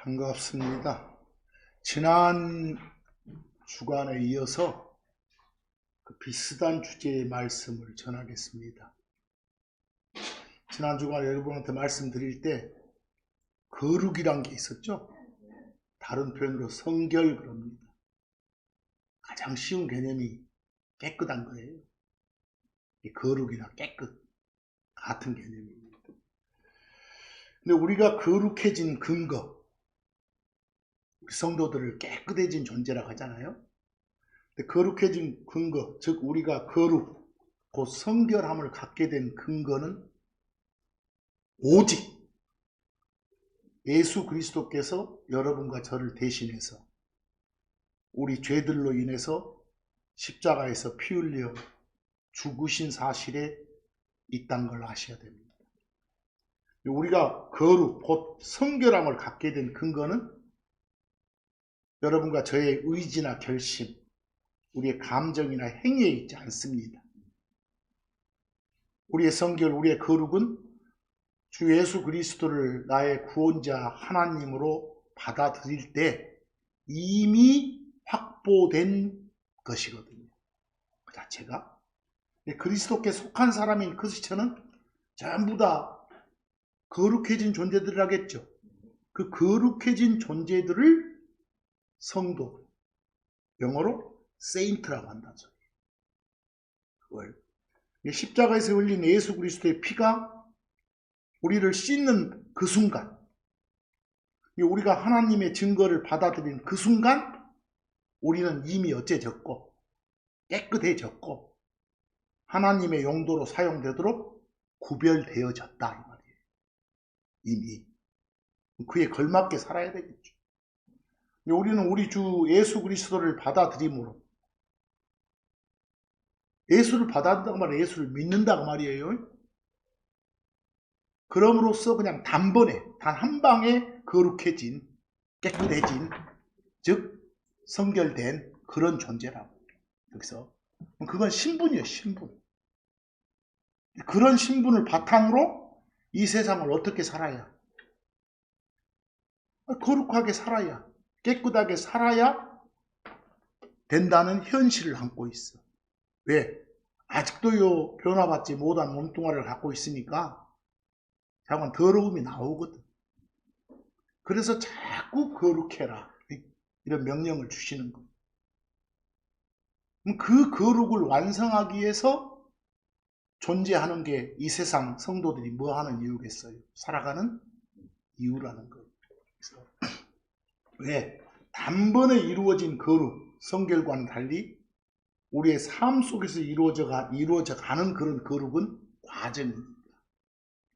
반갑습니다. 지난 주간에 이어서 비슷한 주제의 말씀을 전하겠습니다. 지난 주간에 여러분한테 말씀드릴 때 거룩이란 게 있었죠? 다른 표현으로 성결 그럽니다. 가장 쉬운 개념이 깨끗한 거예요. 거룩이나 깨끗 같은 개념입니다. 근데 우리가 거룩해진 근거, 우리 성도들을 깨끗해진 존재라고 하잖아요. 근데 거룩해진 근거, 즉 우리가 거룩, 곧 성결함을 갖게 된 근거는 오직 예수 그리스도께서 여러분과 저를 대신해서 우리 죄들로 인해서 십자가에서 피 흘려 죽으신 사실에 있다는 걸 아셔야 됩니다. 우리가 거룩, 곧 성결함을 갖게 된 근거는 여러분과 저의 의지나 결심, 우리의 감정이나 행위에 있지 않습니다. 우리의 성결, 우리의 거룩은 주 예수 그리스도를 나의 구원자 하나님으로 받아들일 때 이미 확보된 것이거든요. 그 자체가. 그리스도께 속한 사람인 크리스천은 전부 다 거룩해진 존재들이라겠죠. 그 거룩해진 존재들을 성도, 영어로 세인트라고 한다는 소리예요. 그걸 십자가에서 흘린 예수 그리스도의 피가 우리를 씻는 그 순간, 우리가 하나님의 증거를 받아들인 그 순간 우리는 이미 어째졌고 깨끗해졌고 하나님의 용도로 사용되도록 구별되어졌다 이 말이에요. 이미 그에 걸맞게 살아야 되겠죠. 우리는 우리 주 예수 그리스도를 받아들임으로, 예수를 받아들인다고 말이에요. 예수를 믿는다고 말이에요. 그럼으로써 그냥 단번에 단 한 방에 거룩해진, 깨끗해진, 즉 성결된 그런 존재라고. 여기서 그건 신분이에요. 신분. 그런 신분을 바탕으로 이 세상을 어떻게 살아야, 거룩하게 살아야, 깨끗하게 살아야 된다는 현실을 안고 있어. 왜? 아직도요 변화받지 못한 몸뚱아리를 갖고 있으니까 자꾸 더러움이 나오거든. 그래서 자꾸 거룩해라 이런 명령을 주시는 거예요. 그 거룩을 완성하기 위해서 존재하는 게 이 세상 성도들이 뭐 하는 이유겠어요? 살아가는 이유라는 거예요. 왜? 단번에 이루어진 거룩, 성결과는 달리 우리의 삶 속에서 이루어져 가는 그런 거룩은 과정입니다.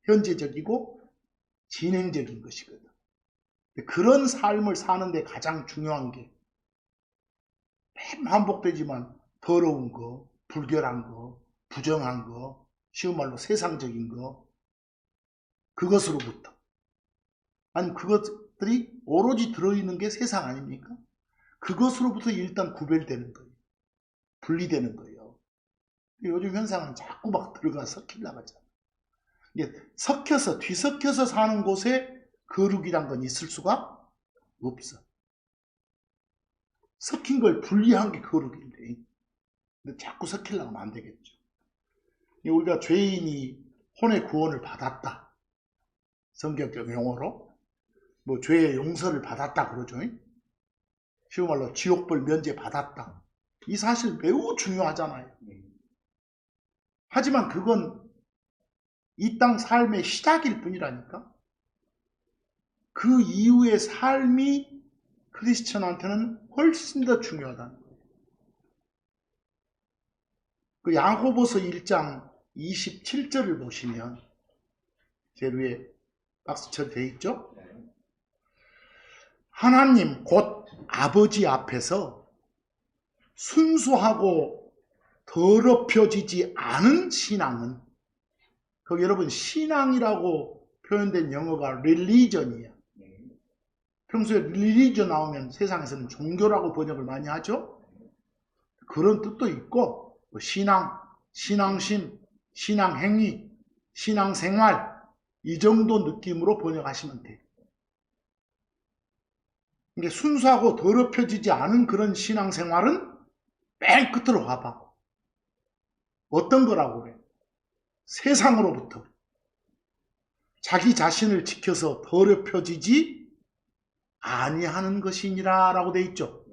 현재적이고 진행적인 것이거든. 그런 삶을 사는데 가장 중요한 게 매일 반복되지만 더러운 거, 불결한 거, 부정한 거, 쉬운 말로 세상적인 거, 그것으로부터, 아니 그것들이 오로지 들어있는 게 세상 아닙니까? 그것으로부터 일단 구별되는 거예요. 분리되는 거예요. 요즘 현상은 자꾸 막 들어가 섞이려고 하잖아요. 섞여서 뒤섞여서 사는 곳에 거룩이란 건 있을 수가 없어. 섞인 걸 분리한 게 거룩인데, 근데 자꾸 섞이려고 하면 안 되겠죠. 우리가 죄인이 혼의 구원을 받았다, 성경적 용어로 뭐 죄의 용서를 받았다 그러죠. 쉬운 말로 지옥벌 면제 받았다. 이 사실 매우 중요하잖아요. 하지만 그건 이 땅 삶의 시작일 뿐이라니까. 그 이후의 삶이 크리스천한테는 훨씬 더 중요하다는 거예요. 그 야고보서 1장 27절을 보시면 제 위에 박스처럼 되어 있죠. 하나님 곧 아버지 앞에서 순수하고 더럽혀지지 않은 신앙은, 거기 여러분 신앙이라고 표현된 영어가 religion이에요. 평소에 religion 나오면 세상에서는 종교라고 번역을 많이 하죠. 그런 뜻도 있고 신앙, 신앙심, 신앙행위, 신앙생활 이 정도 느낌으로 번역하시면 돼요. 이게 순수하고 더럽혀지지 않은 그런 신앙생활은 맨 끝으로 가봐. 어떤 거라고 그래? 세상으로부터 자기 자신을 지켜서 더럽혀지지 아니하는 것이니라 라고 돼 있죠.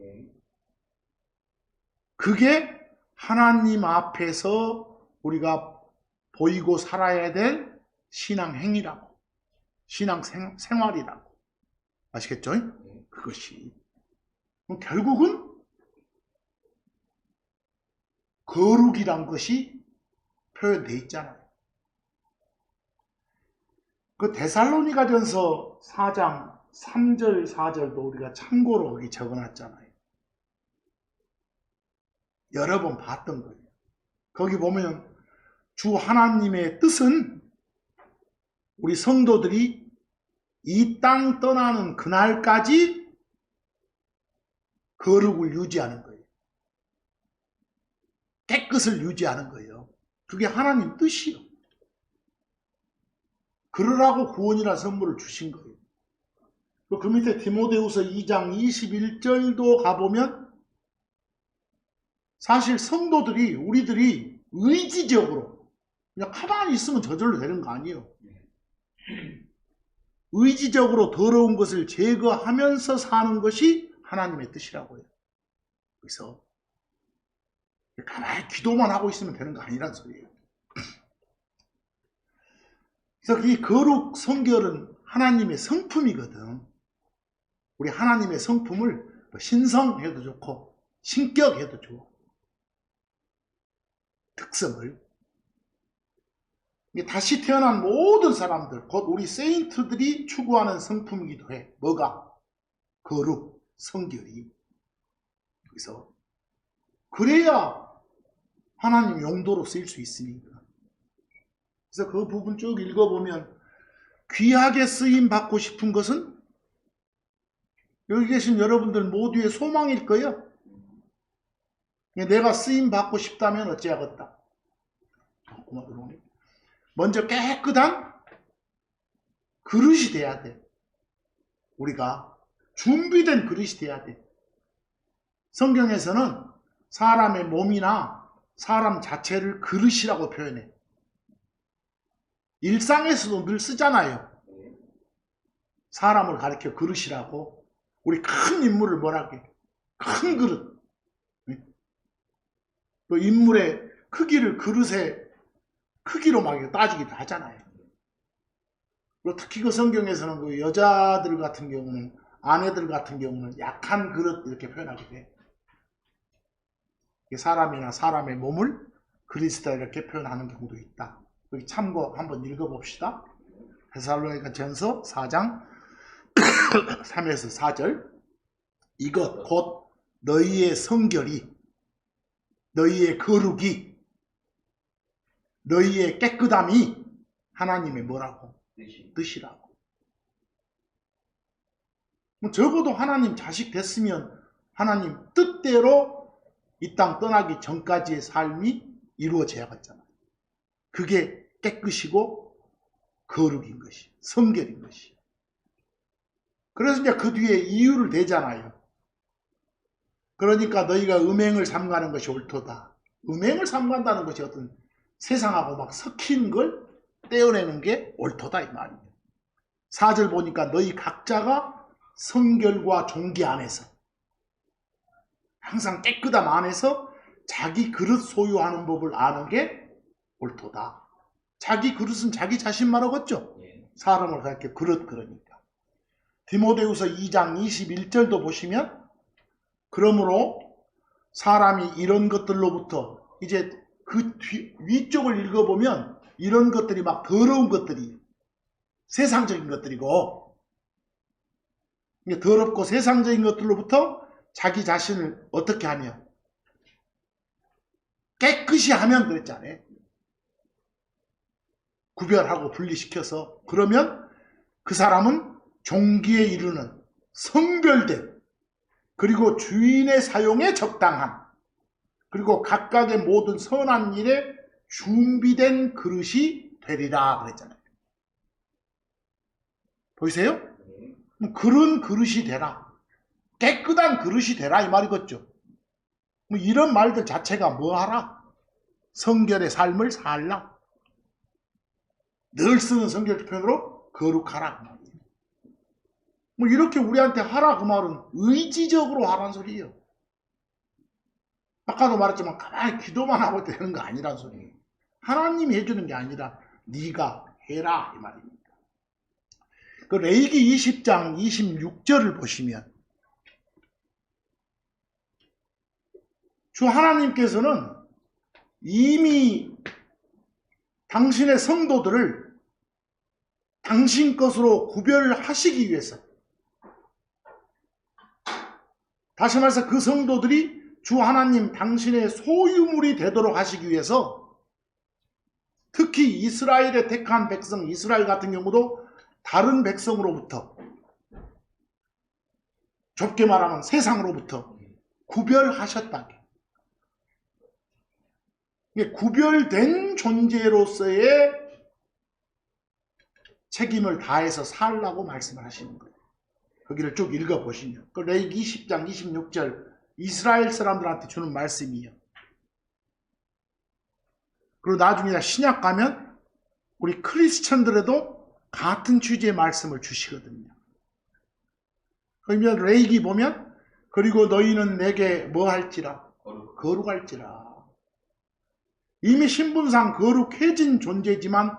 그게 하나님 앞에서 우리가 보이고 살아야 될 신앙 행위라고, 신앙 생활이라고. 아시겠죠? 그것이. 결국은 거룩이란 것이 표현되어 있잖아요. 그 데살로니가전서 4장 3절 4절도 우리가 참고로 거기 적어놨잖아요. 여러 번 봤던 거예요. 거기 보면 주 하나님의 뜻은 우리 성도들이 이 땅 떠나는 그날까지 거룩을 유지하는 거예요. 깨끗을 유지하는 거예요. 그게 하나님 뜻이요. 그러라고 구원이라 선물을 주신 거예요. 그 밑에 디모데후서 2장 21절도 가보면 사실 성도들이, 우리들이 의지적으로 그냥 가만히 있으면 저절로 되는 거 아니에요. 의지적으로 더러운 것을 제거하면서 사는 것이 하나님의 뜻이라고 해요. 그래서 가만히 기도만 하고 있으면 되는 거 아니란 소리예요. 그래서 이 거룩 성결은 하나님의 성품이거든. 우리 하나님의 성품을 신성해도 좋고 신격해도 좋고 특성을 다시 태어난 모든 사람들, 곧 우리 세인트들이 추구하는 성품이기도 해. 뭐가? 거룩, 성결이. 그래서 그래야 하나님 용도로 쓰일 수 있으니까. 그래서 그 부분 쭉 읽어보면 귀하게 쓰임 받고 싶은 것은 여기 계신 여러분들 모두의 소망일 거예요. 내가 쓰임 받고 싶다면 어찌하겠다. 먼저 깨끗한 그릇이 돼야 돼. 우리가 준비된 그릇이 돼야 돼. 성경에서는 사람의 몸이나 사람 자체를 그릇이라고 표현해. 일상에서도 늘 쓰잖아요. 사람을 가리켜 그릇이라고. 우리 큰 인물을 뭐라고 해? 큰 그릇. 또 인물의 크기를 그릇의 크기로 막 따지기도 하잖아요. 그리고 특히 그 성경에서는 그 여자들 같은 경우는, 아내들 같은 경우는 약한 그릇 이렇게 표현하게 돼. 사람이나 사람의 몸을 그리스다 이렇게 표현하는 경우도 있다. 여기 참고 한번 읽어봅시다. 데살로니가전서 4장 3에서 4절. 이것 곧 너희의 성결이, 너희의 거룩이, 너희의 깨끗함이 하나님의 뭐라고? 뜻이라고. 적어도 하나님 자식 됐으면 하나님 뜻대로 이 땅 떠나기 전까지의 삶이 이루어져야겠잖아요. 그게 깨끗이고 거룩인 것이, 성결인 것이. 그래서 이제 그 뒤에 이유를 대잖아요. 그러니까 너희가 음행을 삼가는 것이 옳도다. 음행을 삼간다는 것이 어떤 세상하고 막 섞인 걸 떼어내는 게 옳도다 이 말이에요. 4절 보니까 너희 각자가 성결과 종기 안에서, 항상 깨끗함 안에서 자기 그릇 소유하는 법을 아는 게 옳도다. 자기 그릇은 자기 자신 말하겠죠. 사람을 그렇게 그릇 그러니까. 디모데후서 2장 21절도 보시면 그러므로 사람이 이런 것들로부터, 이제 그 위쪽을 읽어보면 이런 것들이 막 더러운 것들이 세상적인 것들이고, 더럽고 세상적인 것들로부터 자기 자신을 어떻게 하며 깨끗이 하면 그랬잖아요. 구별하고 분리시켜서, 그러면 그 사람은 종기에 이르는 성별된, 그리고 주인의 사용에 적당한, 그리고 각각의 모든 선한 일에 준비된 그릇이 되리라 그랬잖아요. 보이세요? 그런 그릇이 되라. 깨끗한 그릇이 되라 이 말이겠죠. 뭐 이런 말들 자체가 뭐하라? 성결의 삶을 살라. 늘 쓰는 성결 표현으로 거룩하라. 뭐 이렇게 우리한테 하라 그 말은 의지적으로 하라는 소리예요. 아까도 말했지만 가만히 기도만 하고 되는 거 아니란 소리예요. 하나님이 해주는 게 아니라 네가 해라 이 말입니다. 그 레위기 20장 26절을 보시면 주 하나님께서는 이미 당신의 성도들을 당신 것으로 구별하시기 위해서, 다시 말해서 그 성도들이 주 하나님 당신의 소유물이 되도록 하시기 위해서, 특히 이스라엘의 택한 백성 이스라엘 같은 경우도 다른 백성으로부터, 좁게 말하면 세상으로부터 구별하셨다. 구별된 존재로서의 책임을 다해서 살라고 말씀을 하시는 거예요. 거기를 쭉 읽어보시면 그 레위기 20장 26절 이스라엘 사람들한테 주는 말씀이에요. 그리고 나중에 신약 가면 우리 크리스천들에도 같은 취지의 말씀을 주시거든요. 그러면 레위기 보면 그리고 너희는 내게 뭐 할지라? 거룩할지라. 이미 신분상 거룩해진 존재지만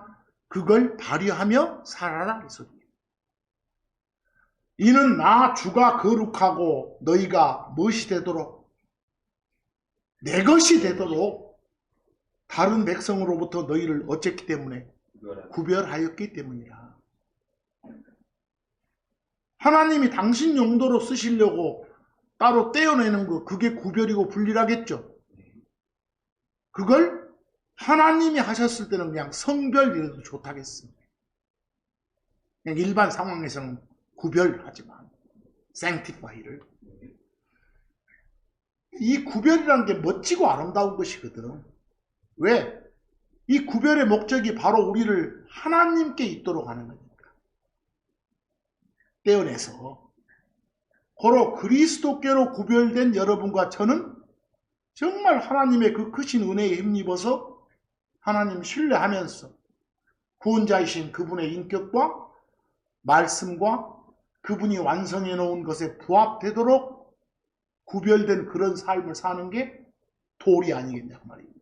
그걸 발휘하며 살아라 이 소리예요. 이는 나 주가 거룩하고 너희가 무엇이 되도록, 내 것이 되도록 다른 백성으로부터 너희를 어쨌기 때문에 구별하였기 때문이라. 하나님이 당신 용도로 쓰시려고 따로 떼어내는 거, 그게 구별이고 분리라겠죠. 그걸 하나님이 하셨을 때는 그냥 성별이라도 좋다겠습니다. 그냥 일반 상황에서는 구별하지만 sanctify를, 이 구별이라는 게 멋지고 아름다운 것이거든. 왜? 이 구별의 목적이 바로 우리를 하나님께 있도록 하는 거니까. 떼어내서 고로 그리스도께로 구별된 여러분과 저는 정말 하나님의 그 크신 은혜에 힘입어서 하나님 신뢰하면서 구원자이신 그분의 인격과 말씀과 그분이 완성해 놓은 것에 부합되도록 구별된 그런 삶을 사는 게 도리 아니겠냐 말입니다.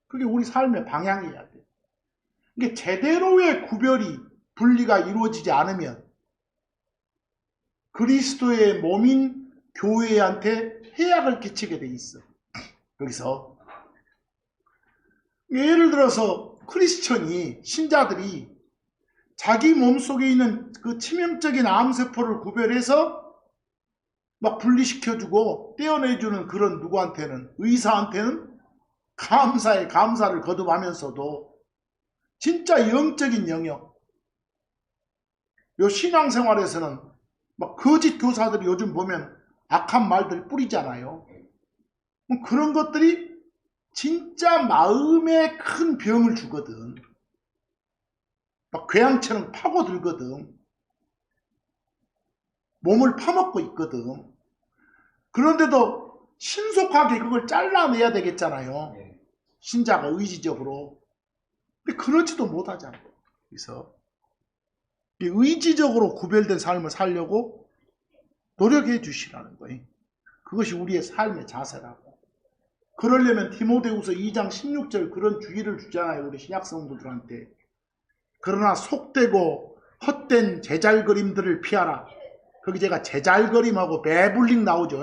그게 우리 삶의 방향이어야 돼요. 이게 제대로의 구별이 분리가 이루어지지 않으면 그리스도의 몸인 교회한테 해악을 끼치게 돼 있어. 여기서 예를 들어서 크리스천이, 신자들이 자기 몸속에 있는 그 치명적인 암세포를 구별해서 막 분리시켜주고 떼어내주는 그런 누구한테는, 의사한테는 감사에 감사를 거듭하면서도 진짜 영적인 영역, 요 신앙생활에서는 막 거짓 교사들이 요즘 보면 악한 말들 뿌리잖아요. 그런 것들이 진짜 마음에 큰 병을 주거든. 막 괴양처럼 파고들거든. 몸을 파먹고 있거든. 그런데도 신속하게 그걸 잘라내야 되겠잖아요. 신자가 의지적으로. 근데 그렇지도 못하잖아요. 그래서 의지적으로 구별된 삶을 살려고 노력해 주시라는 거예요. 그것이 우리의 삶의 자세라고. 그러려면 디모데후서 2장 16절 그런 주의를 주잖아요. 우리 신약성도들한테. 그러나 속되고 헛된 제잘거림들을 피하라. 거기 제가 제잘거림하고 배불링 나오죠.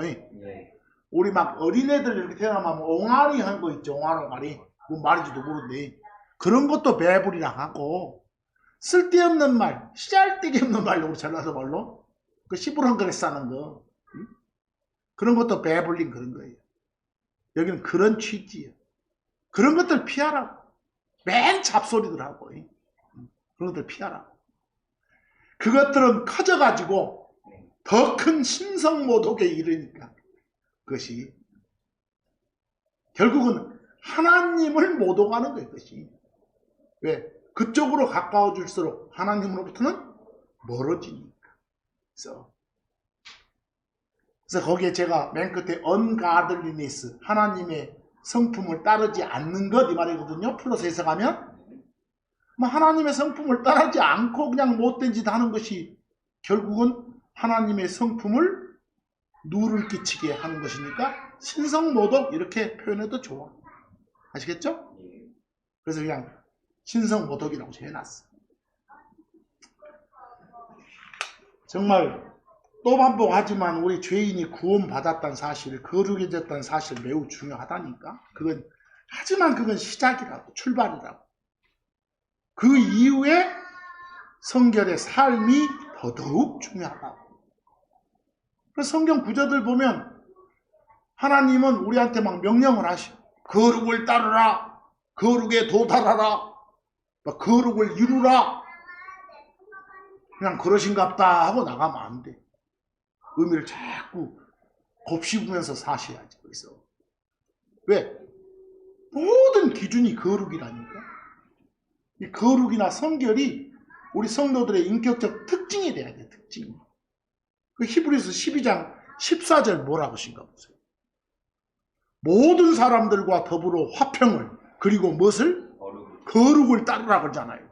우리 막 어린애들 이렇게 태어나면 옹알이 한 거 있죠. 옹알이. 뭐 말인지도 모르는데. 그런 것도 배불이라 하고, 쓸데없는 말, 씨알데기 없는 말로 우리 전라도 말로 그 시부렁거려 싸는 거, 그런 것도 배불린 그런 거예요. 여기는 그런 취지예요. 그런 것들 피하라고. 맨 잡소리들 하고 그런 것들 피하라고. 그것들은 커져가지고 더 큰 신성모독에 이르니까 그것이 결국은 하나님을 모독하는 거예요. 그것이. 왜? 그쪽으로 가까워질수록 하나님으로부터는 멀어지니까. 그래서 그래서 거기에 제가 맨 끝에 ungodliness, 하나님의 성품을 따르지 않는 것 이 말이거든요. 플러스 해석하면 뭐 하나님의 성품을 따르지 않고 그냥 못된 짓 하는 것이 결국은 하나님의 성품을 누를 끼치게 하는 것이니까 신성모독 이렇게 표현해도 좋아. 아시겠죠? 그래서 그냥 신성모독이라고 해놨어. 정말 또 반복하지만 우리 죄인이 구원받았다는 사실, 거룩해졌다는 사실 매우 중요하다니까. 하지만 그건 시작이라고, 출발이라고. 그 이후에 성결의 삶이 더더욱 중요하다고. 그래서 성경 구절들 보면 하나님은 우리한테 막 명령을 하셔. 거룩을 따르라. 거룩에 도달하라. 거룩을 이루라. 그냥 그러신갑다 하고 나가면 안 돼. 의미를 자꾸 곱씹으면서 사셔야지. 그래서 왜? 모든 기준이 거룩이라니까. 이 거룩이나 성결이 우리 성도들의 인격적 특징이 돼야 돼. 특징. 그 히브리서 12장 14절 뭐라고 하신가 보세요. 모든 사람들과 더불어 화평을 그리고 무엇을? 거룩을 따르라 그러잖아요.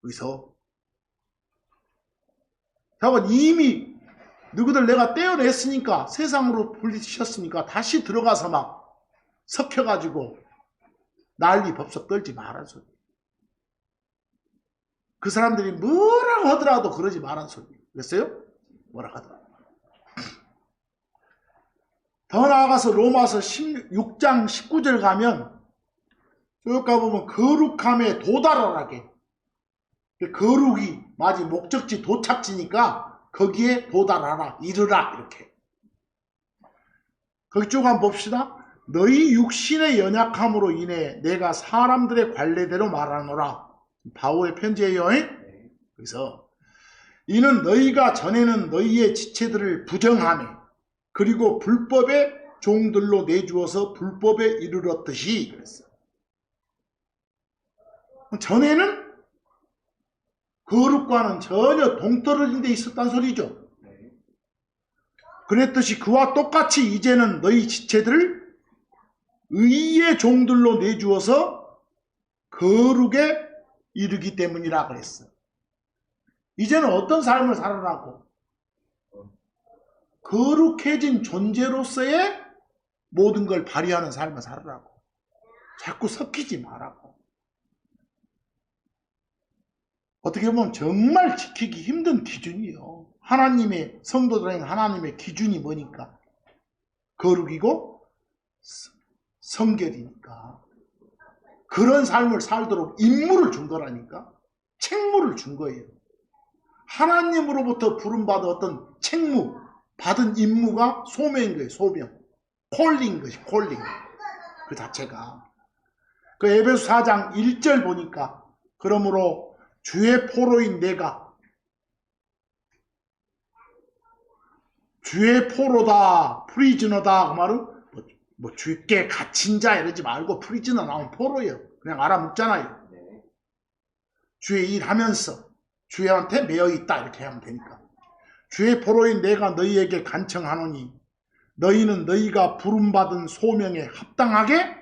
그래서 저건 이미 너희들 내가 떼어냈으니까 세상으로 불리셨으니까 다시 들어가서 막 섞여가지고 난리 법석 떨지 말란 소리. 그 사람들이 뭐라고 하더라도 그러지 말란 소리. 그랬어요? 뭐라고 하더라도. 더 나아가서 로마서 16장 19절 가면 쭉 가보면 거룩함에 도달하라게. 거룩이 마치 목적지 도착지니까 거기에 도달하라, 이르라 이렇게. 거기 쭉 한번 봅시다. 너희 육신의 연약함으로 인해 내가 사람들의 관례대로 말하노라. 바울의 편지예요. 그래서 이는 너희가 전에는 너희의 지체들을 부정하며 그리고 불법의 종들로 내주어서 불법에 이르렀듯이 그랬어. 전에는 거룩과는 전혀 동떨어진 데 있었단 소리죠. 그랬듯이 그와 똑같이 이제는 너희 지체들을 의의 종들로 내주어서 거룩에 이르기 때문이라 그랬어. 이제는 어떤 삶을 살아라고? 거룩해진 존재로서의 모든 걸 발휘하는 삶을 살아라고. 자꾸 섞이지 말라고. 어떻게 보면 정말 지키기 힘든 기준이요. 하나님의 성도들에게 하나님의 기준이 뭐니까? 거룩이고 성결이니까. 그런 삶을 살도록 임무를 준 거라니까. 책무를 준 거예요. 하나님으로부터 부름받은 어떤 책무, 받은 임무가 소명인 거예요. 소명. 콜링인 것이 콜링. 그 자체가. 그 에베소 4장 1절 보니까 그러므로 주의 포로인 내가 주의 포로다, 프리즈너다 그 말은 뭐 주께 갇힌 자 이러지 말고 프리즈너 나오면 포로예요. 그냥 알아먹잖아요. 주의 일하면서 주한테 매여있다 이렇게 하면 되니까. 주의 포로인 내가 너희에게 간청하노니 너희는 너희가 부름받은 소명에 합당하게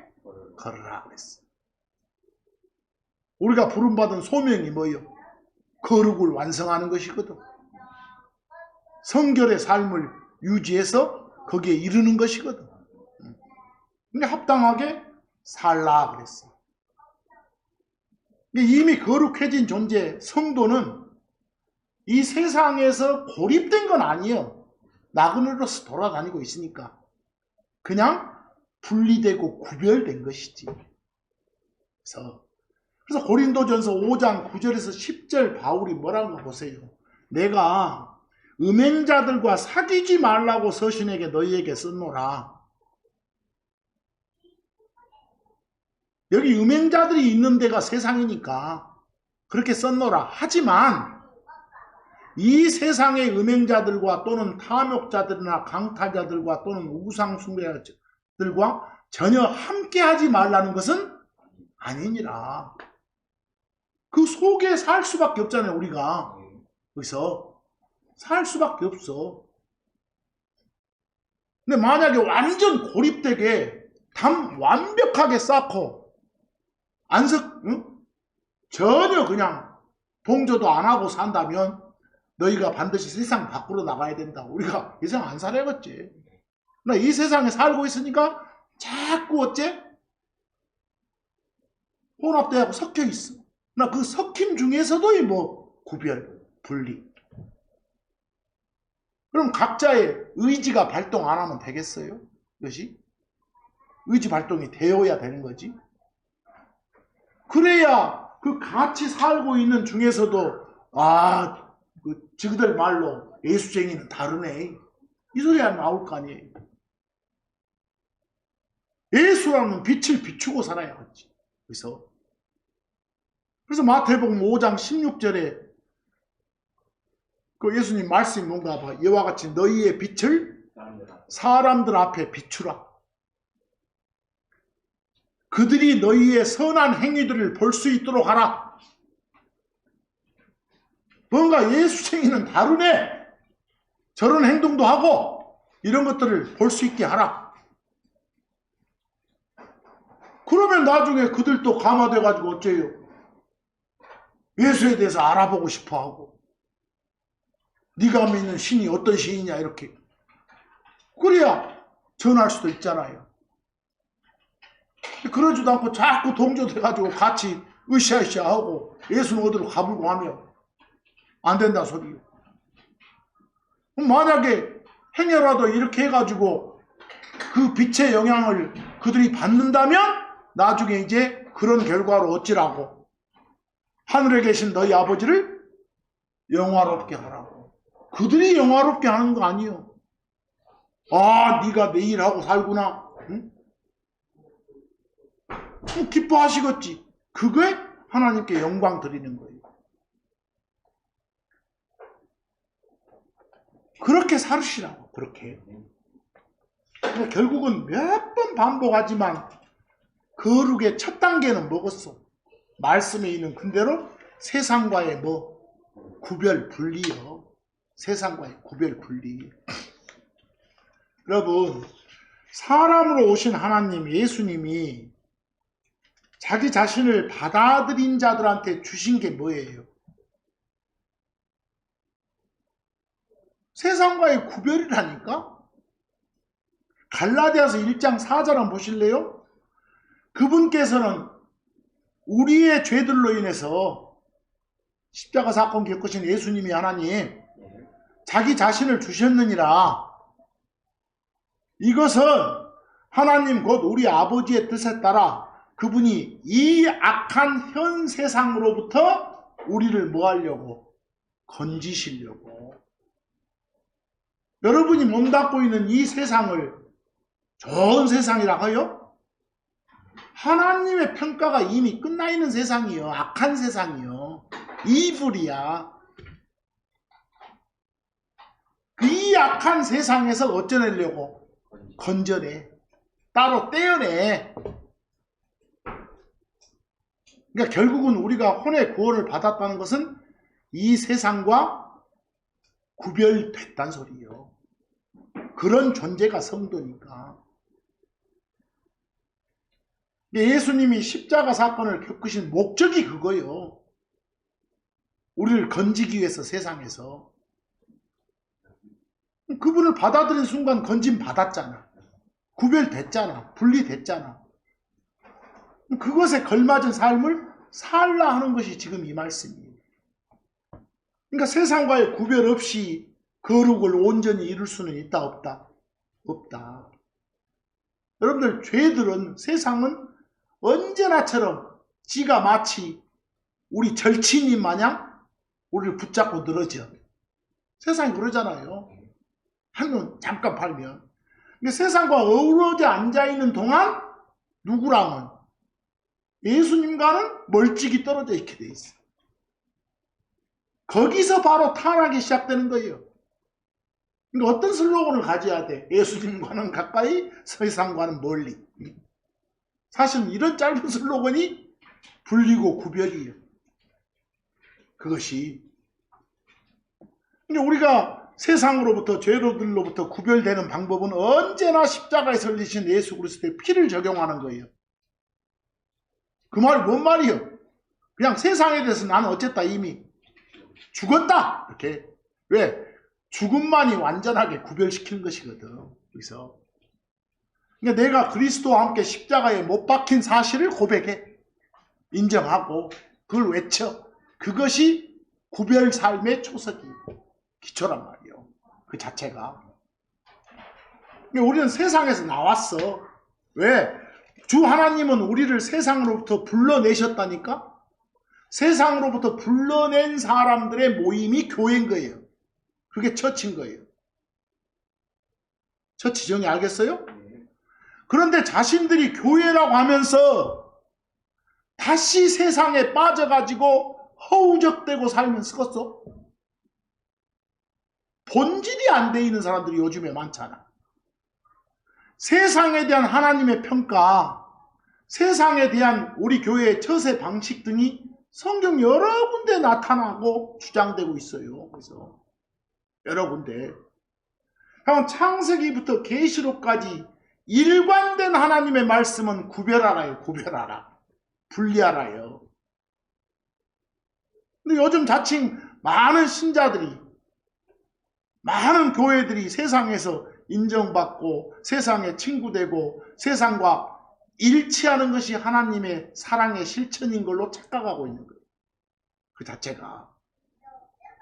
걸으라 그랬어. 우리가 부름받은 소명이 뭐예요? 거룩을 완성하는 것이거든. 성결의 삶을 유지해서 거기에 이르는 것이거든. 근데 합당하게 살라 그랬어. 이미 거룩해진 존재 성도는 이 세상에서 고립된 건 아니에요. 나그네로서 돌아다니고 있으니까. 그냥 분리되고 구별된 것이지. 그래서 고린도전서 5장 9절에서 10절 바울이 뭐라고 보세요. 내가 음행자들과 사귀지 말라고 서신에게 너희에게 썼노라. 여기 음행자들이 있는 데가 세상이니까 그렇게 썼노라. 하지만 이 세상의 음행자들과 또는 탐욕자들이나 강탈자들과 또는 우상숭배자들과 전혀 함께하지 말라는 것은 아니니라. 그 속에 살 수밖에 없잖아요. 우리가. 그래서 살 수밖에 없어. 근데 만약에 완전 고립되게 완벽하게 쌓고 전혀 그냥 동조도 안 하고 산다면 너희가 반드시 세상 밖으로 나가야 된다. 우리가 이 세상 안 살아야겠지. 나 이 세상에 살고 있으니까 자꾸 어째? 혼합되고 섞여 있어. 나 그 섞임 중에서도 구별, 분리. 그럼 각자의 의지가 발동 안 하면 되겠어요? 이것이? 의지 발동이 되어야 되는 거지. 그래야 그 같이 살고 있는 중에서도 지그들 말로 예수쟁이는 다르네. 이 소리가 나올 거 아니에요. 예수라는 빛을 비추고 살아야겠지. 그래서 마태복음 5장 16절에 그 예수님 말씀이 뭔가 봐. 이와 같이 너희의 빛을 사람들 앞에 비추라. 그들이 너희의 선한 행위들을 볼 수 있도록 하라. 뭔가 예수쟁이는 다르네. 저런 행동도 하고 이런 것들을 볼 수 있게 하라. 그러면 나중에 그들도 감화돼가지고 어째요? 예수에 대해서 알아보고 싶어하고 네가 믿는 신이 어떤 신이냐 이렇게. 그래야 전할 수도 있잖아요. 그러지도 않고 자꾸 동조돼가지고 같이 으쌰으쌰하고 예수는 어디로 가불고 하면 안 된다 소리요. 만약에 행여라도 이렇게 해가지고 그 빛의 영향을 그들이 받는다면 나중에 이제 그런 결과로 어찌라고? 하늘에 계신 너희 아버지를 영화롭게 하라고. 그들이 영화롭게 하는 거 아니에요. 네가 내 일하고 살구나. 응? 기뻐하시겠지. 그게 하나님께 영광 드리는 거예요. 그렇게 살으시라고. 그렇게. 근데 결국은 몇 번 반복하지만 거룩의 첫 단계는 뭐겠어? 말씀에 있는 그대로 세상과의 구별 분리요. 세상과의 구별 분리. 여러분, 사람으로 오신 하나님 예수님이 자기 자신을 받아들인 자들한테 주신 게 뭐예요? 세상과의 구별이라니까? 갈라디아서 1장 4절 한번 보실래요? 그분께서는 우리의 죄들로 인해서 십자가 사건 겪으신 예수님이 하나님 자기 자신을 주셨느니라. 이것은 하나님 곧 우리 아버지의 뜻에 따라 그분이 이 악한 현 세상으로부터 우리를 뭐 하려고? 건지시려고. 여러분이 몸담고 있는 이 세상을 좋은 세상이라 해요? 하나님의 평가가 이미 끝나 있는 세상이요. 악한 세상이요. 이불이야. 이 악한 세상에서 어쩌내려고? 건져내. 따로 떼어내. 그러니까 결국은 우리가 혼의 구원을 받았다는 것은 이 세상과 구별됐단 소리예요. 그런 존재가 성도니까. 예수님이 십자가 사건을 겪으신 목적이 그거예요. 우리를 건지기 위해서 세상에서. 그분을 받아들인 순간 건짐 받았잖아. 구별됐잖아. 분리됐잖아. 그것에 걸맞은 삶을 살라 하는 것이 지금 이 말씀이에요. 그러니까 세상과의 구별 없이 거룩을 온전히 이룰 수는 있다 없다? 없다. 여러분들 죄들은 세상은 언제나처럼 지가 마치 우리 절친인 마냥 우리를 붙잡고 늘어져. 세상이 그러잖아요. 한눈 잠깐 팔면. 세상과 어우러져 앉아있는 동안 누구랑은? 예수님과는 멀찍이 떨어져 있게 돼 있어. 거기서 바로 타락이 시작되는 거예요. 그러니까 어떤 슬로건을 가져야 돼? 예수님과는 가까이, 세상과는 멀리. 사실은 이런 짧은 슬로건이 분리고 구별이에요. 그것이. 근데 우리가 세상으로부터 죄로들로부터 구별되는 방법은 언제나 십자가에 설리신 예수 그리스도의 피를 적용하는 거예요. 그 말이 뭔 말이요? 그냥 세상에 대해서 나는 어쨌다 이미 죽었다 이렇게. 왜? 죽음만이 완전하게 구별시키는 것이거든. 그래서 그러니까 내가 그리스도와 함께 십자가에 못 박힌 사실을 고백해, 인정하고 그걸 외쳐. 그것이 구별 삶의 초석이 기초란 말이에요. 그 자체가. 그러니까 우리는 세상에서 나왔어. 왜? 주 하나님은 우리를 세상으로부터 불러내셨다니까? 세상으로부터 불러낸 사람들의 모임이 교회인 거예요. 그게 처치인 거예요. 처치 정의 알겠어요? 그런데 자신들이 교회라고 하면서 다시 세상에 빠져가지고 허우적대고 살면 쓰겄어? 본질이 안 돼 있는 사람들이 요즘에 많잖아. 세상에 대한 하나님의 평가, 세상에 대한 우리 교회의 처세 방식 등이 성경 여러 군데 나타나고 주장되고 있어요. 그래서 여러 군데. 창세기부터 계시록까지 일관된 하나님의 말씀은 구별하라요. 구별하라. 분리하라요. 근데 요즘 자칭 많은 신자들이, 많은 교회들이 세상에서 인정받고 세상에 친구되고 세상과 일치하는 것이 하나님의 사랑의 실천인 걸로 착각하고 있는 거예요. 그 자체가.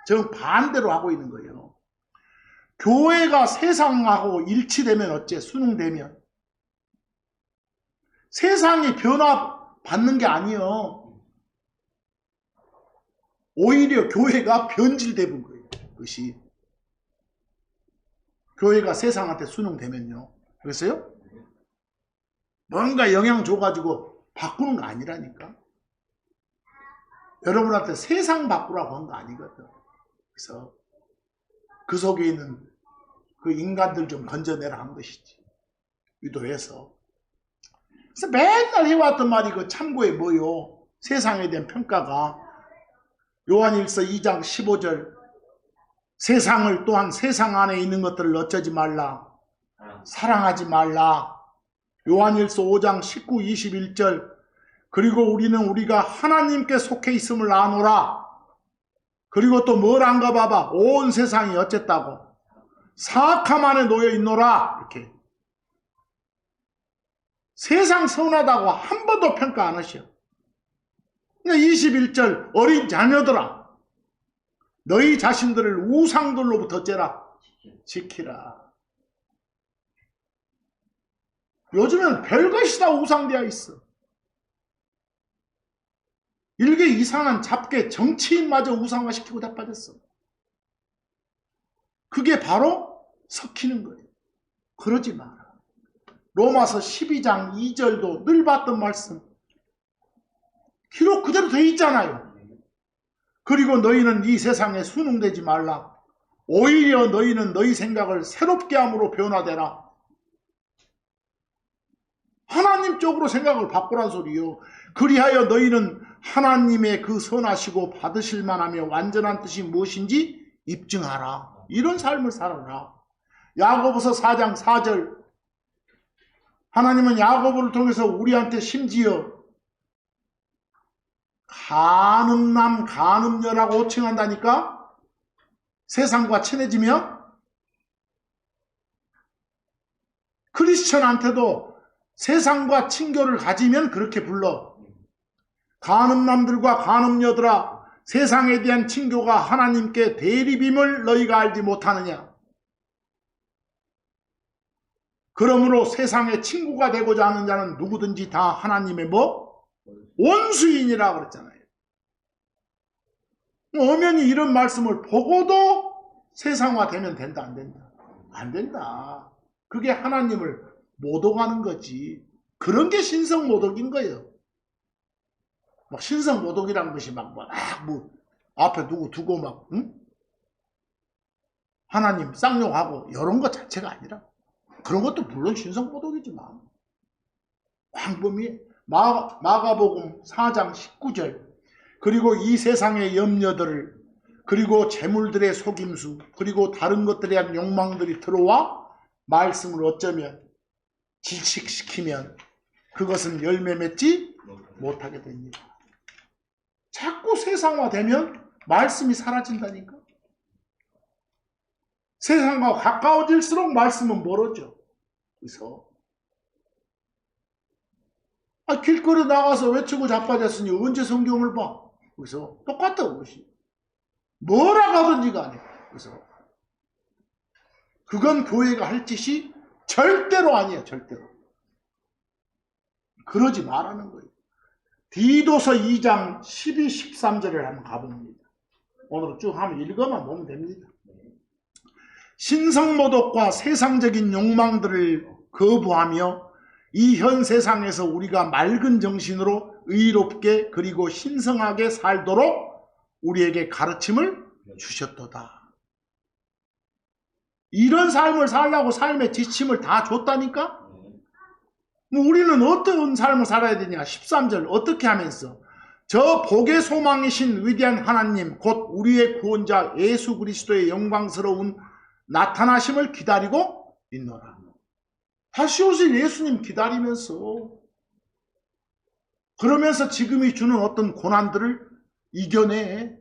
정 반대로 하고 있는 거예요. 교회가 세상하고 일치되면 어째? 순응되면. 세상이 변화받는 게 아니에요. 오히려 교회가 변질돼 본 거예요. 그것이. 교회가 세상한테 순응되면요. 그랬어요? 뭔가 영향 줘가지고 바꾸는 거 아니라니까. 여러분한테 세상 바꾸라고 한 거 아니거든. 그래서 그 속에 있는 그 인간들 좀 건져내라 한 것이지. 유도해서. 그래서 맨날 해왔던 말이 그 참고에 뭐요? 세상에 대한 평가가 요한일서 2장 15절 세상을 또한 세상 안에 있는 것들을 어쩌지 말라. 사랑하지 말라. 요한일서 5장 19, 21절 그리고 우리는 우리가 하나님께 속해 있음을 아노라. 그리고 또 뭘 안가 봐봐. 온 세상이 어쨌다고? 사악함 안에 놓여 있노라. 이렇게. 세상 선하다고 한 번도 평가 안 하셔. 21절 어린 자녀들아 너희 자신들을 우상들로부터 어째라? 지키라. 요즘은 별것이 다 우상되어 있어. 일개 이상한 잡개 정치인마저 우상화시키고 다 빠졌어. 그게 바로 섞이는 거예요. 그러지 마라. 로마서 12장 2절도 늘 봤던 말씀. 기록 그대로 돼 있잖아요. 그리고 너희는 이 세상에 순응되지 말라. 오히려 너희는 너희 생각을 새롭게 함으로 변화되라. 하나님 쪽으로 생각을 바꾸란 소리요. 그리하여 너희는 하나님의 그 선하시고 받으실 만하며 완전한 뜻이 무엇인지 입증하라. 이런 삶을 살아라. 야고보서 4장 4절 하나님은 야고보를 통해서 우리한테 심지어 간음남, 간음녀라고 호칭한다니까? 세상과 친해지면? 크리스천한테도 세상과 친교를 가지면 그렇게 불러. 간음남들과 간음녀들아, 세상에 대한 친교가 하나님께 대립임을 너희가 알지 못하느냐? 그러므로 세상의 친구가 되고자 하는 자는 누구든지 다 하나님의 뭐? 원수인이라 그랬잖아요. 엄연히 이런 말씀을 보고도 세상화되면 된다, 안 된다? 안 된다. 그게 하나님을 모독하는 거지. 그런 게 신성모독인 거예요. 막 신성모독이라는 것이 막 앞에 누구 두고 막 응? 하나님 쌍욕하고 이런 것 자체가 아니라 그런 것도 물론 신성모독이지만 광범위 마가복음 4장 19절 그리고 이 세상의 염려들을 그리고 재물들의 속임수, 그리고 다른 것들에 대한 욕망들이 들어와 말씀을 어쩌면 질식시키면 그것은 열매 맺지 못하게 됩니다. 자꾸 세상화되면 말씀이 사라진다니까. 세상과 가까워질수록 말씀은 멀어져. 그래서 길거리 나가서 외치고 자빠졌으니 언제 성경을 봐? 그래서 똑같다고 그것이. 뭐라 하든지 간에. 그래서 그건 교회가 할 짓이 절대로 아니에요. 절대로. 그러지 말라는 거예요. 디도서 2장 12, 13절을 한번 가봅니다. 오늘 쭉 한번 읽어만 보면 됩니다. 신성모독과 세상적인 욕망들을 거부하며 이 현 세상에서 우리가 맑은 정신으로 의롭게 그리고 신성하게 살도록 우리에게 가르침을 주셨도다. 이런 삶을 살려고 삶의 지침을 다 줬다니까? 우리는 어떤 삶을 살아야 되냐? 13절 어떻게 하면서 저 복의 소망이신 위대한 하나님 곧 우리의 구원자 예수 그리스도의 영광스러운 나타나심을 기다리고 있노라. 다시 오실 예수님 기다리면서 그러면서 지금이 주는 어떤 고난들을 이겨내.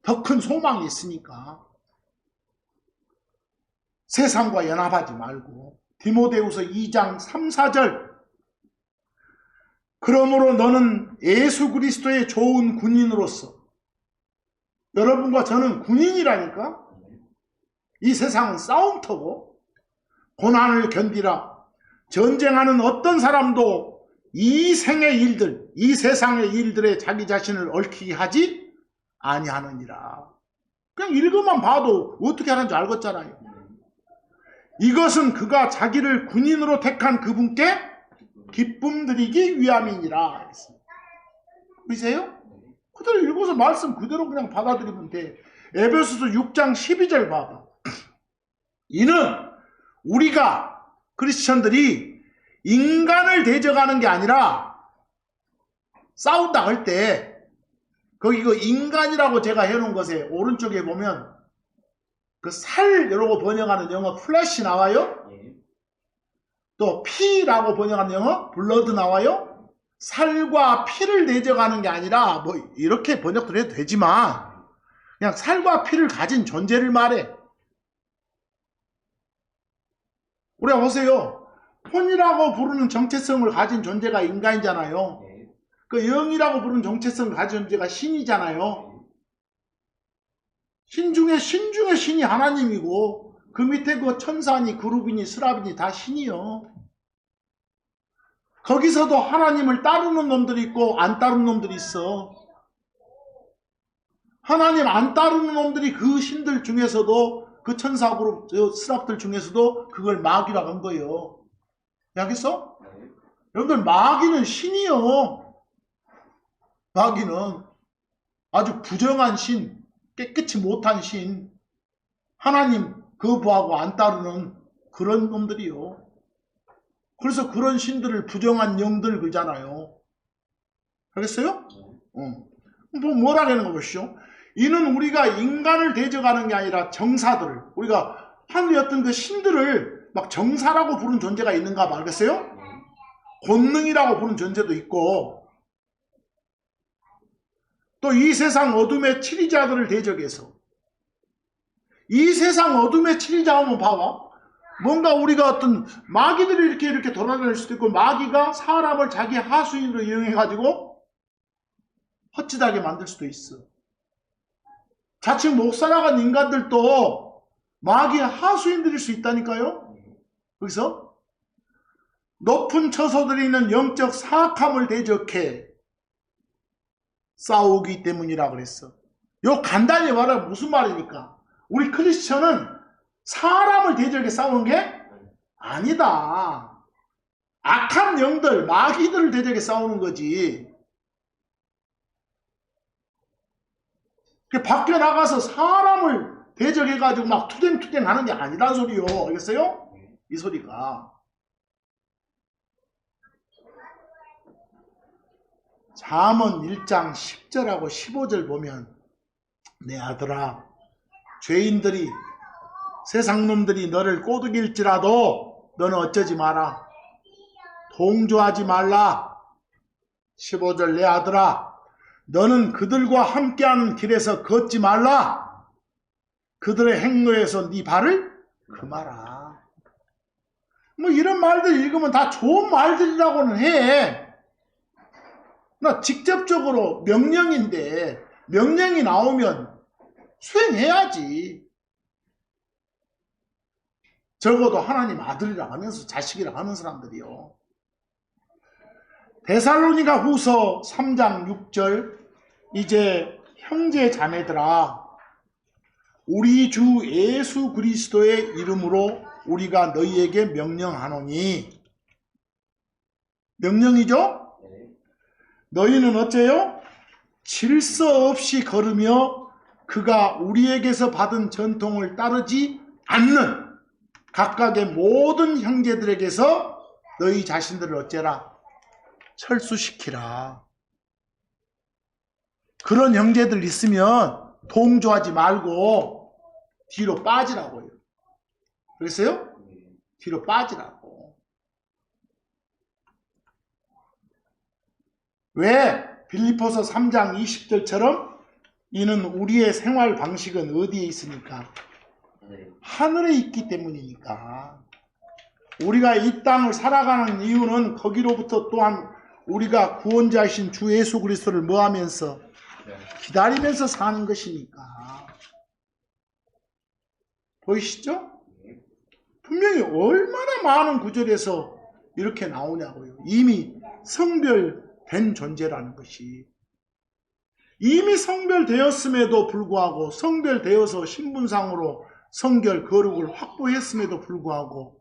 더 큰 소망이 있으니까 세상과 연합하지 말고. 디모데후서 2장 3, 4절 그러므로 너는 예수 그리스도의 좋은 군인으로서, 여러분과 저는 군인이라니까. 이 세상은 싸움터고 고난을 견디라. 전쟁하는 어떤 사람도 이 생의 일들, 이 세상의 일들에 자기 자신을 얽히게 하지 아니하느니라. 그냥 읽어만 봐도 어떻게 하는지 알겠잖아요. 이것은 그가 자기를 군인으로 택한 그분께 기쁨 드리기 위함이니라. 보이세요? 그대로 읽어서 말씀 그대로 그냥 받아들이면 돼. 에베소서 6장 12절 봐봐. 이는 우리가 크리스천들이 인간을 대적하는 게 아니라 싸운다 할 때 거기 그 인간이라고 제가 해놓은 것에 오른쪽에 보면 그 살 이라고 번역하는 영어 플래시 나와요. 또 피라고 번역하는 영어 블러드 나와요. 살과 피를 대적하는 게 아니라 뭐 이렇게 번역도 해도 되지만 그냥 살과 피를 가진 존재를 말해. 우리가 보세요. 혼이라고 부르는 정체성을 가진 존재가 인간이잖아요. 그 영이라고 부르는 정체성을 가진 존재가 신이잖아요. 신 중에 신이 하나님이고 그 밑에 그 천사니 그룹이니 스라비니 다 신이요. 거기서도 하나님을 따르는 놈들이 있고 안 따르는 놈들이 있어. 하나님 안 따르는 놈들이 그 신들 중에서도 그 천사 그룹 스랍들 중에서도 그걸 마귀라고 한 거예요. 알겠어? 여러분들 마귀는 신이요. 마귀는 아주 부정한 신, 깨끗이 못한 신, 하나님 거부하고 안 따르는 그런 놈들이요. 그래서 그런 신들을 부정한 영들 그러잖아요. 알겠어요? 뭐라는 거 보시죠. 이는 우리가 인간을 대적하는 게 아니라 정사들을, 우리가 하늘의 어떤 그 신들을 막 정사라고 부르는 존재가 있는가 봐. 알겠어요? 권능이라고 부르는 존재도 있고, 또 이 세상 어둠의 치리자들을 대적해서, 이 세상 어둠의 치리자 하면 봐봐. 뭔가 우리가 어떤 마귀들이 이렇게 돌아다닐 수도 있고, 마귀가 사람을 자기 하수인으로 이용해가지고 헛짓하게 만들 수도 있어. 자칭 목사 나간 인간들도 마귀의 하수인들일 수 있다니까요. 그래서 높은 처소들이 있는 영적 사악함을 대적해 싸우기 때문이라 그랬어. 요 간단히 말하면 무슨 말이니까, 우리 크리스천은 사람을 대적해 싸우는 게 아니다. 악한 영들, 마귀들을 대적해 싸우는 거지. 밖에 나가서 사람을 대적해가지고 막 투쟁투쟁 하는 게 아니란 소리요. 알겠어요? 이 소리가. 잠언 1장 10절하고 15절 보면 내 아들아, 죄인들이, 세상 놈들이 너를 꼬드길지라도 너는 어쩌지 마라. 동조하지 말라. 15절, 내 아들아, 너는 그들과 함께하는 길에서 걷지 말라. 그들의 행로에서 네 발을 금하라. 뭐 이런 말들 읽으면 다 좋은 말들이라고는 해. 나 직접적으로 명령인데 명령이 나오면 수행해야지. 적어도 하나님 아들이라 하면서 자식이라 하는 사람들이요. 데살로니가 후서 3장 6절, 이제 형제 자매들아, 우리 주 예수 그리스도의 이름으로 우리가 너희에게 명령하노니. 명령이죠? 너희는 어째요? 질서 없이 걸으며 그가 우리에게서 받은 전통을 따르지 않는 각각의 모든 형제들에게서 너희 자신들을 어째라? 철수시키라. 그런 형제들 있으면 동조하지 말고 뒤로 빠지라고요. 그랬어요? 뒤로 빠지라고. 왜? 빌립보서 3장 20절처럼 이는 우리의 생활 방식은 어디에 있으니까? 하늘에 있기 때문이니까. 우리가 이 땅을 살아가는 이유는 거기로부터 또한 우리가 구원자이신 주 예수 그리스도를 뭐하면서? 기다리면서 사는 것이니까. 보이시죠? 분명히 얼마나 많은 구절에서 이렇게 나오냐고요. 이미 성별된 존재라는 것이. 이미 성별되었음에도 불구하고, 성별되어서 신분상으로 성결 거룩을 확보했음에도 불구하고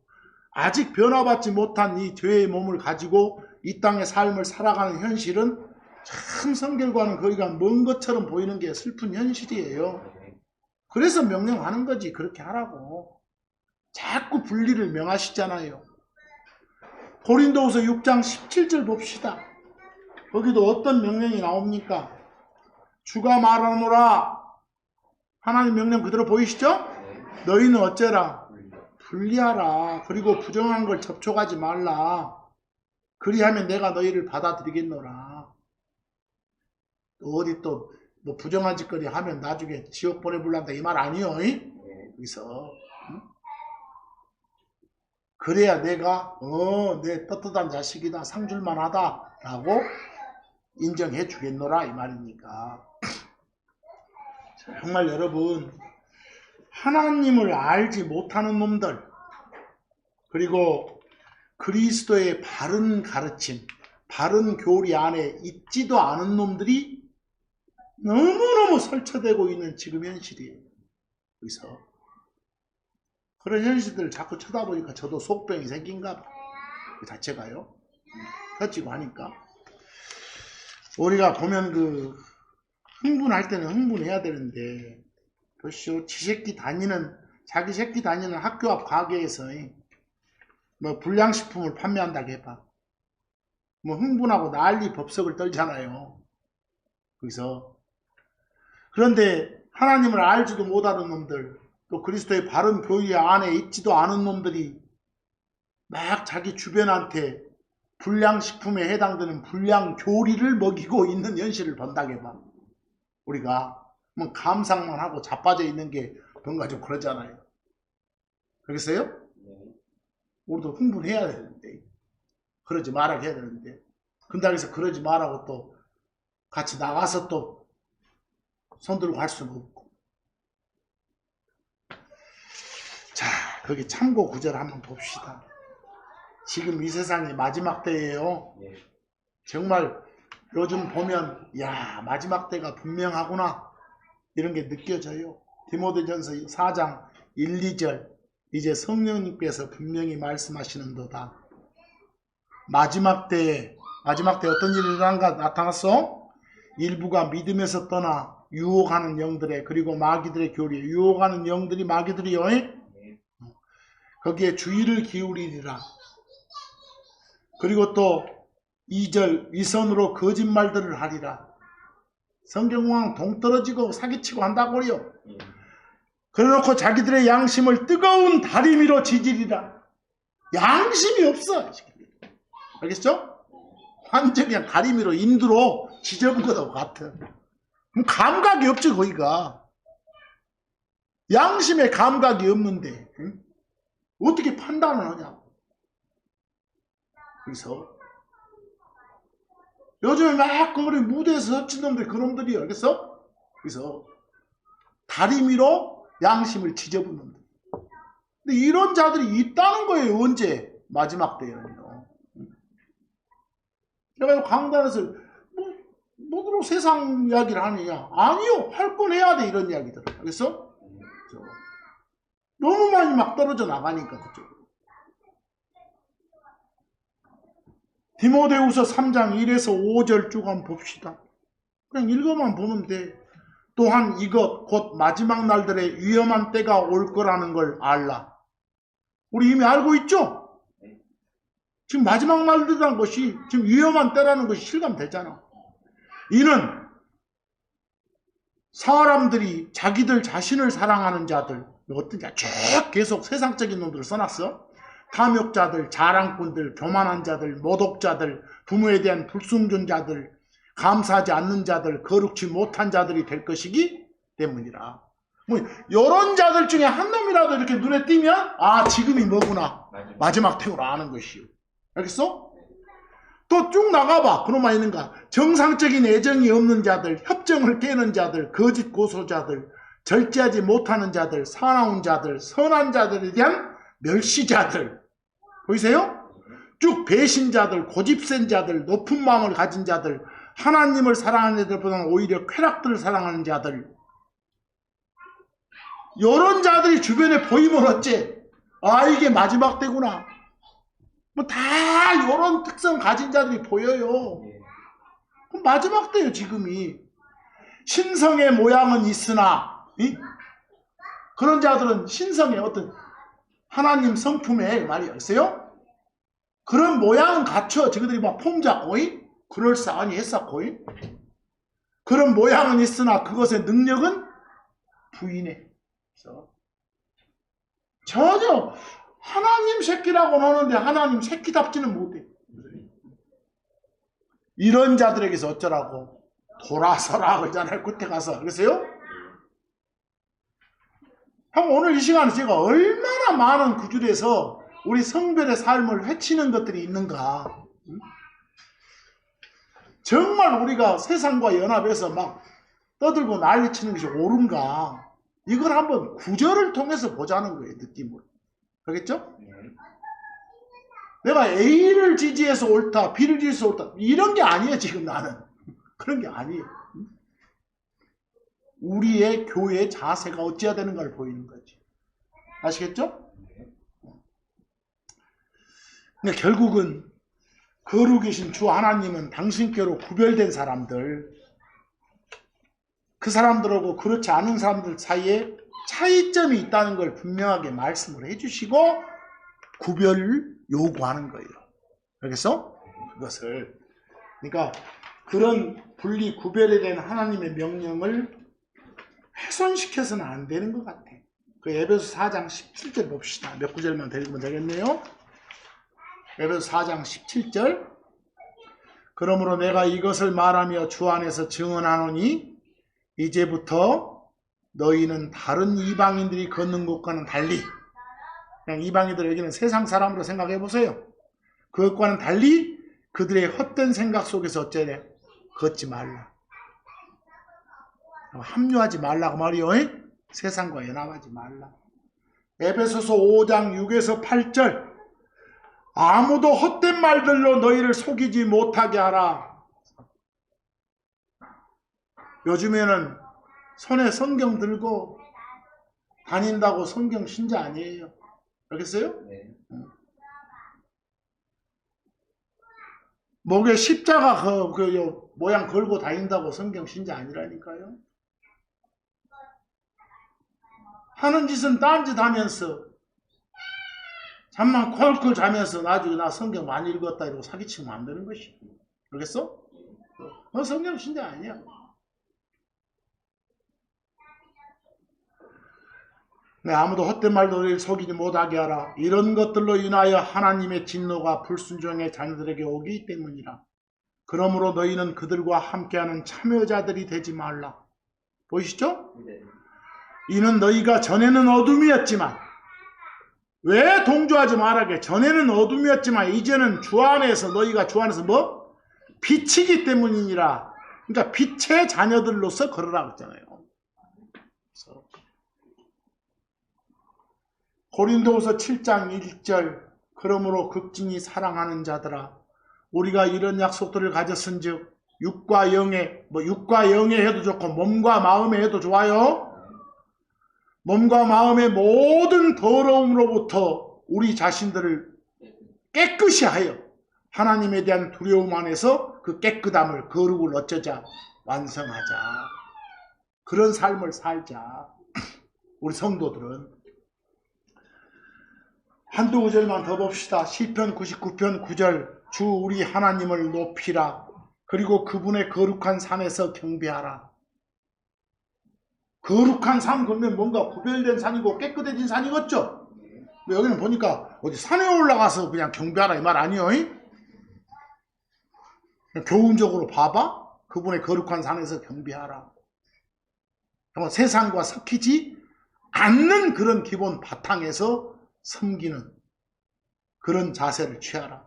아직 변화받지 못한 이 죄의 몸을 가지고 이 땅의 삶을 살아가는 현실은 참 성결과는 거리가 먼 것처럼 보이는 게 슬픈 현실이에요. 그래서 명령하는 거지. 그렇게 하라고. 자꾸 분리를 명하시잖아요. 고린도후서 6장 17절 봅시다. 거기도 어떤 명령이 나옵니까? 주가 말하노라. 하나님 명령 그대로 보이시죠? 너희는 어째라? 분리하라. 그리고 부정한 걸 접촉하지 말라. 그리하면 내가 너희를 받아들이겠노라. 또 어디 또 뭐 부정한 짓거리 하면 나중에 지옥 보내불란다 이 말 아니요? 여기서 그래야 내가 내 떳떳한 자식이다, 상줄만하다 라고 인정해 주겠노라 이 말이니까. 정말 여러분, 하나님을 알지 못하는 놈들, 그리고 그리스도의 바른 가르침, 바른 교리 안에 있지도 않은 놈들이 너무너무 설쳐되고 있는 지금 현실이에요. 그래서 그런 현실들을 자꾸 쳐다보니까 저도 속병이 생긴가 봐. 그 자체가요. 터지고 하니까. 우리가 보면 흥분할 때는 흥분해야 되는데, 보시오. 자기 새끼 다니는 학교 앞 가게에서 뭐 불량식품을 판매한다고 해봐. 뭐 흥분하고 난리 법석을 떨잖아요. 그런데 하나님을 알지도 못하는 놈들, 또 그리스도의 바른 교리 안에 있지도 않은 놈들이 막 자기 주변한테 불량식품에 해당되는 불량교리를 먹이고 있는 현실을 본다고 해봐. 우리가 뭐 감상만 하고 자빠져 있는 게 뭔가 좀 그러잖아요. 그러겠어요? 우리도 흥분해야 되는데, 그러지 말라고 해야 되는데, 근당에서 그러지 말라고 또 같이 나가서 또 손들고 할 수는 없고. 자, 거기 참고 구절 한번 봅시다. 지금 이 세상이 마지막 때예요. 정말 요즘 보면 야, 마지막 때가 분명하구나 이런 게 느껴져요. 디모데전서 4장 1, 2절 이제 성령님께서 분명히 말씀하시는도다. 마지막 때에 어떤 일이 일어난가 나타났어? 일부가 믿음에서 떠나 유혹하는 영들의, 그리고 마귀들의 교리에, 유혹하는 영들이 마귀들이요. 거기에 주의를 기울이리라. 그리고 또 2절 위선으로 거짓말들을 하리라. 성경공학 동떨어지고 사기치고 한다고요. 그래놓고 자기들의 양심을 뜨거운 다리미로 지지리라. 양심이 없어. 알겠죠? 완전히 그냥 다리미로 인두로 지져본 거하고 같아. 감각이 없지 거기가. 양심의 감각이 없는데 응? 어떻게 판단을 하냐고. 그래서 요즘에 막 우리 무대에서 hợp 놈들 그놈들이 알겠어? 그래서 다리미로 양심을 지져본 놈들. 근데 이런 자들이 있다는 거예요. 언제? 마지막 때에는요. 내가 강단에서 뭐로 세상 이야기를 하느냐? 아니요. 할 건 해야 돼. 이런 이야기들. 알겠어? 너무 많이 막 떨어져 나가니까 그쪽으로. 디모데후서 3장 1에서 5절 쭉 한번 봅시다. 그냥 읽어만 보면 돼. 또한 이것 곧 마지막 날들의 위험한 때가 올 거라는 걸 알라. 우리 이미 알고 있죠? 지금 마지막 날들이라는 것이 지금 위험한 때라는 것이 실감되잖아. 이는 사람들이 자기들 자신을 사랑하는 자들, 어떤 자 쭉 계속 세상적인 놈들을 써놨어. 탐욕자들, 자랑꾼들, 교만한 자들, 모독자들, 부모에 대한 불순종자들, 감사하지 않는 자들, 거룩지 못한 자들이 될 것이기 때문이라. 뭐 이런 자들 중에 한 놈이라도 이렇게 눈에 띄면 아 지금이 뭐구나. 마지막 때구나 아는 것이요. 알겠어? 또 쭉 나가봐. 그놈만 있는가. 정상적인 애정이 없는 자들, 협정을 깨는 자들, 거짓 고소자들, 절제하지 못하는 자들, 사나운 자들, 선한 자들에 대한 멸시자들. 보이세요? 쭉 배신자들, 고집센 자들, 높은 마음을 가진 자들, 하나님을 사랑하는 자들보다는 오히려 쾌락들을 사랑하는 자들. 이런 자들이 주변에 보이면 어째? 아 이게 마지막 때구나. 뭐 다 이런 특성 가진 자들이 보여요. 그럼 마지막 때요 지금이. 신성의 모양은 있으나 그런 자들은 신성의 어떤 하나님 성품에 말이 있어요. 그런 모양은 갖춰. 저희들이 막 폼 잡고 그럴싸하니 했었고 그런 모양은 있으나 그것의 능력은 부인해. 전혀 하나님 새끼라고 하는데 하나님 새끼답지는 못해. 이런 자들에게서 어쩌라고? 돌아서라 그러잖아요. 그때 가서. 그래서요? 형 오늘 이 시간에 제가 얼마나 많은 구절에서 우리 성별의 삶을 해치는 것들이 있는가. 정말 우리가 세상과 연합해서 막 떠들고 난리치는 것이 옳은가. 이걸 한번 구절을 통해서 보자는 거예요. 느낌으로. 알겠죠? 내가 A를 지지해서 옳다, B를 지지해서 옳다 이런 게 아니에요. 지금 나는. 그런 게 아니에요. 우리의 교회의 자세가 어찌해야 되는가를 보이는 거지. 아시겠죠? 근데 결국은 거룩 계신 주 하나님은 당신께로 구별된 사람들, 그 사람들하고 그렇지 않은 사람들 사이에 차이점이 있다는 걸 분명하게 말씀을 해주시고 구별을 요구하는 거예요. 알겠어? 그것을. 그러니까 그런 분리 구별에 대한 하나님의 명령을 훼손시켜서는 안 되는 것 같아. 그 에베소 4장 17절 봅시다. 몇 구절만 읽으면 되겠네요. 에베소 4장 17절. 그러므로 내가 이것을 말하며 주 안에서 증언하노니 이제부터 너희는 다른 이방인들이 걷는 곳과는 달리, 그냥 이방인들 여기는 세상 사람으로 생각해 보세요. 그것과는 달리 그들의 헛된 생각 속에서 어째래? 걷지 말라. 합류하지 말라고 말이요. 세상과 연합하지 말라. 에베소서 5장 6에서 8절. 아무도 헛된 말들로 너희를 속이지 못하게 하라. 요즘에는 손에 성경 들고 다닌다고 성경 신자 아니에요. 알겠어요? 네. 목에 십자가 그 모양 걸고 다닌다고 성경 신자 아니라니까요. 하는 짓은 딴짓 하면서 잠만 콜콜 자면서 나중에 나 성경 많이 읽었다 이러고 사기치면 안 되는 것이. 알겠어? 너 성경 신자 아니야. 아무도 헛된 말로 너희를 속이지 못하게 하라. 이런 것들로 인하여 하나님의 진노가 불순종의 자녀들에게 오기 때문이라. 그러므로 너희는 그들과 함께하는 참여자들이 되지 말라. 보이시죠? 네. 이는 너희가 전에는 어둠이었지만, 왜 동조하지 말라게? 전에는 어둠이었지만 이제는 주 안에서, 너희가 주 안에서 뭐? 빛이기 때문이니라. 그러니까 빛의 자녀들로서 걸으라고 했잖아요. 고린도후서 7장 1절, 그러므로 극진히 사랑하는 자들아, 우리가 이런 약속들을 가졌은즉 육과 영에, 육과 영에 해도 좋고 몸과 마음에 해도 좋아요. 몸과 마음의 모든 더러움으로부터 우리 자신들을 깨끗이 하여 하나님에 대한 두려움 안에서 그 깨끗함을, 거룩을 어쩌자? 완성하자. 그런 삶을 살자. 우리 성도들은. 한두 구절만 더 봅시다. 시편 99편 9절, 주 우리 하나님을 높이라. 그리고 그분의 거룩한 산에서 경배하라. 거룩한 산 그러면 뭔가 구별된 산이고 깨끗해진 산이겠죠? 여기는 보니까 어디 산에 올라가서 그냥 경배하라 이 말 아니에요? 그냥 교훈적으로 봐봐. 그분의 거룩한 산에서 경배하라. 세상과 섞이지 않는 그런 기본 바탕에서 섬기는 그런 자세를 취하라.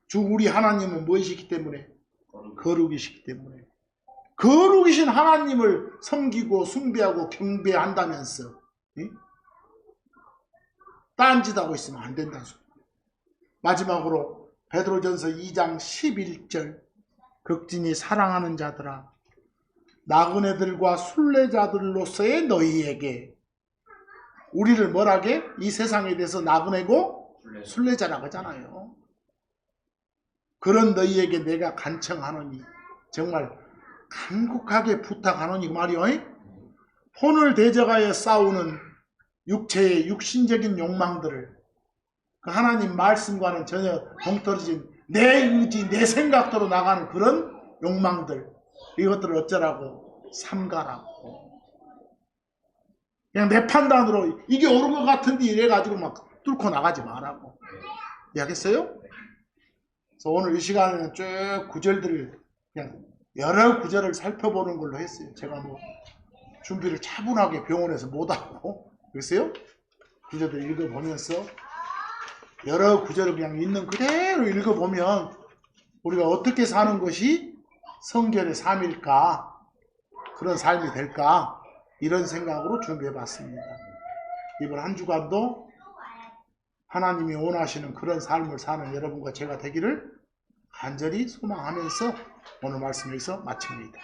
주 우리 하나님은 무엇이기 때문에? 거룩이시기 때문에. 거룩이신 하나님을 섬기고 숭배하고 경배한다면서 딴짓하고 있으면 안 된다는 소리. 마지막으로 베드로전서 2장 11절, 극진히 사랑하는 자들아, 나그네들과 순례자들로서의 너희에게, 우리를 뭐라게? 이 세상에 대해서 나그네고 순례자라고 하잖아요. 그런 너희에게 내가 간청하노니, 정말 간곡하게 부탁하노니 그 말이요. 혼을 대적하여 싸우는 육체의 육신적인 욕망들을, 그 하나님 말씀과는 전혀 동떨어진 내 의지, 내 생각대로 나가는 그런 욕망들, 이것들을 어쩌라고? 삼가라고. 그냥 내 판단으로 이게 옳은 것 같은데 이래가지고 막 뚫고 나가지 말라고. 이해하겠어요? 그래서 오늘 이 시간에는 쭉 구절들을, 그냥 여러 구절을 살펴보는 걸로 했어요. 제가 뭐 준비를 차분하게 병원에서 못하고, 그랬어요? 구절들 읽어보면서 여러 구절을 그냥 있는 그대로 읽어보면 우리가 어떻게 사는 것이 성결의 삶일까, 그런 삶이 될까, 이런 생각으로 준비해봤습니다. 이번 한 주간도 하나님이 원하시는 그런 삶을 사는 여러분과 제가 되기를 간절히 소망하면서 오늘 말씀에서 마칩니다.